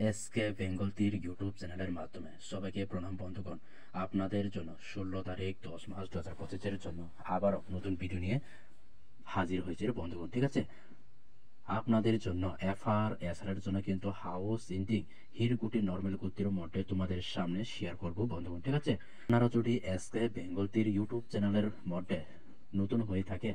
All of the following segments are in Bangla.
এসকে বেঙ্গল তীর ইউটিউব চ্যানেলের মাধ্যমে সবাইকে প্রণাম বন্ধুগণ। আপনাদের জন্য 16 তারিখ 10 মাস 2025-এর জন্য আবার নতুন ভিডিও নিয়ে হাজির হয়েছে বন্ধুগণ। ঠিক আছে, আপনাদের জন্য এফআর এর জন্য কিন্তু হাউস ইন্ডিং হিরকুটি নর্মাল কুর্তির মডেল তোমাদের সামনে শেয়ার করব বন্ধুগণ। ঠিক আছে, আপনারা যদি এসকে বেঙ্গল তীর ইউটিউব চ্যানেলের মডেল নতুন হয়ে থাকে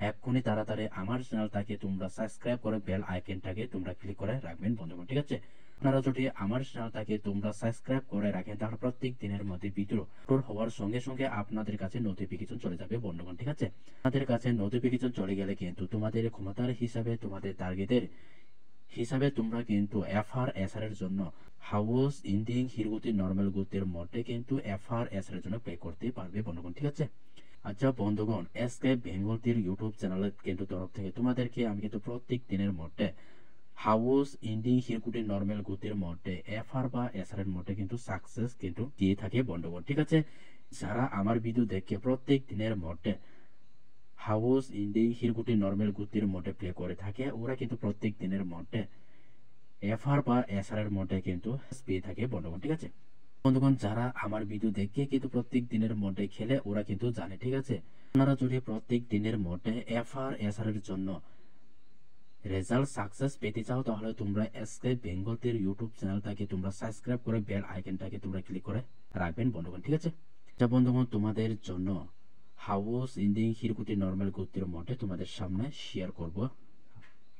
এক্ষুনি তাড়াতাড়ি আমার চ্যানেলটাকে তোমরা সাবস্ক্রাইব করে বেল আইকনটাকে তোমরা ক্লিক করে রাখবেন বন্ধুগণ। ঠিক আছে, আপনারা যদি আমার চ্যানেলটাকে তোমরা সাবস্ক্রাইব করে রাখেন তাহলে প্রত্যেক দিনের মধ্যে ভিডিও আপলোড হওয়ার সঙ্গে সঙ্গে আপনাদের কাছে নোটিফিকেশন চলে যাবে বন্ধুগণ। ঠিক আছে, আপনাদের কাছে নোটিফিকেশন চলে গেলে কিন্তু তোমাদের ক্ষমতার হিসাবে তোমাদের টার্গেটের হিসাবে তোমরা কিন্তু এফআর এর জন্য হাউস ইন্ডিং হিরগুতি নর্মাল গুতির মধ্যে কিন্তু এফআর এর জন্য প্লে করতে পারবে বন্ধুগণ। ঠিক আছে, আচ্ছা বন্ধুগণ, এসকে বেঙ্গল তীর ইউটিউব চ্যানেলের কিন্তু তরফ থেকে তোমাদেরকে আমি কিন্তু প্রত্যেক দিনের মধ্যে হাউস ইন্ডিং হিরকুটি নর্মাল গুতির মধ্যে এফআর বা এসআর এর মধ্যে কিন্তু সাকসেস কিন্তু দিয়ে থাকে বন্ধুগণ। ঠিক আছে, যারা আমার ভিডিও দেখে প্রত্যেক দিনের মধ্যে হাউস ইন্ডিং হিরকুটি নর্মাল গুতির মধ্যে প্লে করে থাকে ওরা কিন্তু প্রত্যেক দিনের মধ্যে এফআর বা এসআর এর মধ্যে কিন্তু পেয়ে থাকে বন্ধুগণ। ঠিক আছে বন্ধুগণ, যারা আমার ভিডিও দেখে কিন্তু প্রত্যেক দিনের মধ্যে খেলে ওরা কিন্তু জানে। ঠিক আছে, আপনারা যদি প্রত্যেক দিনের মধ্যে এফআর এসআর এর জন্য রেজাল্ট সাকসেস পেতে চাও তাহলে তোমরা এসকে বেঙ্গল তীর ইউটিউব চ্যানেলটাকে তোমরা সাবস্ক্রাইব করে বেল আইকনটাকে তোমরা ক্লিক করে রাখবেন বন্ধুগণ। ঠিক আছে, যা বন্ধুগণ তোমাদের জন্য হাউস ইন্ডিং হিরকুটি নর্মাল গুতির মধ্যে তোমাদের সামনে শেয়ার করব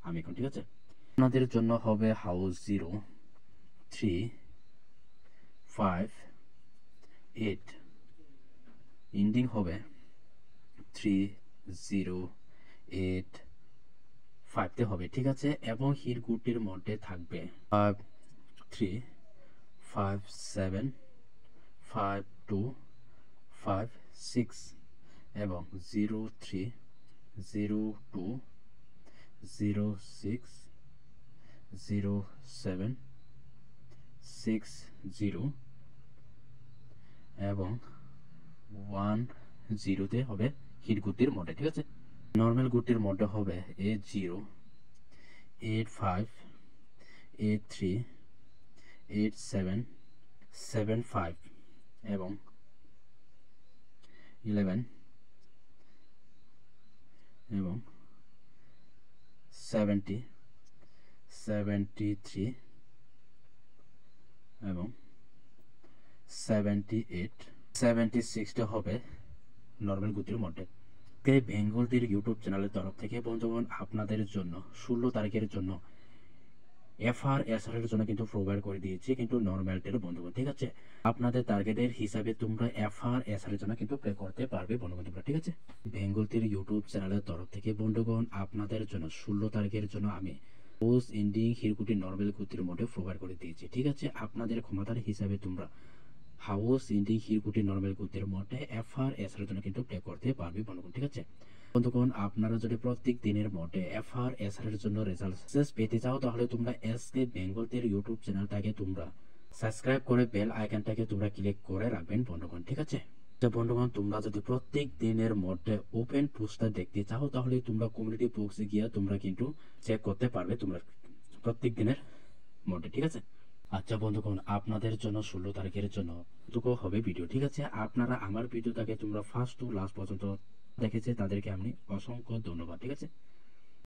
আমি এখন। ঠিক আছে, আপনাদের জন্য হবে হাউস 0 3 5 8, ইন্ডিং হবে 3 0 8 5 তে হবে। ঠিক আছে, এবং হিরকুটির মধ্যে থাকবে 5 3 5 7 5 2 5 6 এবং 0 3 0 2 0 6 0 7 6 0 এবং 1 0 তে হবে হিরকুটির মধ্যে। ঠিক আছে, নর্মাল গুটির মধ্যে হবে 8 0 8 5 8 3 8 7 7 5 এবং 11 এবং 70 73 এবং 78 76 টা হবে নর্মাল গুতির মধ্যে। বেঙ্গল তীর ইউটিউব চ্যানেলের তরফ থেকে বন্ধুগণ আপনাদের জন্য 16 তারিখের জন্য এফআর এসআর এর জন্য কিন্তু প্রোভাইড করে দিয়েছি কিন্তু নর্মালটের বন্ধুগণ। ঠিক আছে, আপনাদের টার্গেটের হিসাবে তোমরা এফআর এসআর এর জন্য কিন্তু প্লে করতে পারবে বন্ধুগণ তোমরা। ঠিক আছে, বেঙ্গল তীর ইউটিউব চ্যানেলের তরফ থেকে বন্ধুগণ আপনাদের জন্য 16 তারিখের জন্য আমি হাউস ইন্ডিং হিরকুটি নর্মাল গুতির মধ্যে প্রোভাইড করে দিয়েছি। ঠিক আছে, আপনাদের ক্ষমতার হিসাবে তোমরা হাউস ইন্ডিং হিরকুটি নর্মাল গুতির মধ্যে এফআর এসআর এর জন্য কিন্তু প্লে করতে পারবে বন্ধুগণ। ঠিক আছে বন্ধুগণ, আপনারা যদি প্রত্যেক দিনের মধ্যে এফআর এসআর এর জন্য রেজাল্ট সাকসেস পেতে চাও তাহলে তোমরা এসকে বেঙ্গল তীর ইউটিউব চ্যানেলটাকে তোমরা সাবস্ক্রাইব করে বেল আইকনটাকে তোমরা ক্লিক করে রাখবেন বন্ধুগণ। ঠিক আছে বন্ধুগণ, তোমরা যদি প্রত্যেক দিনের মধ্যে ওপেন পোস্টার দেখতে চাও তাহলে তোমরা কমিউনিটি বক্সে গিয়ে তোমরা কিন্তু চেক করতে পারবে তোমরা প্রত্যেক দিনের মধ্যে। ঠিক আছে, আচ্ছা বন্ধুগণ, আপনাদের জন্য 16 তারিখের জন্য এটুকু হবে ভিডিও। ঠিক আছে, আপনারা আমার ভিডিওটাকে তোমরা ফার্স্ট টু লাস্ট পর্যন্ত দেখেছে তাদেরকে আমি অসংখ্য ধন্যবাদ। ঠিক আছে।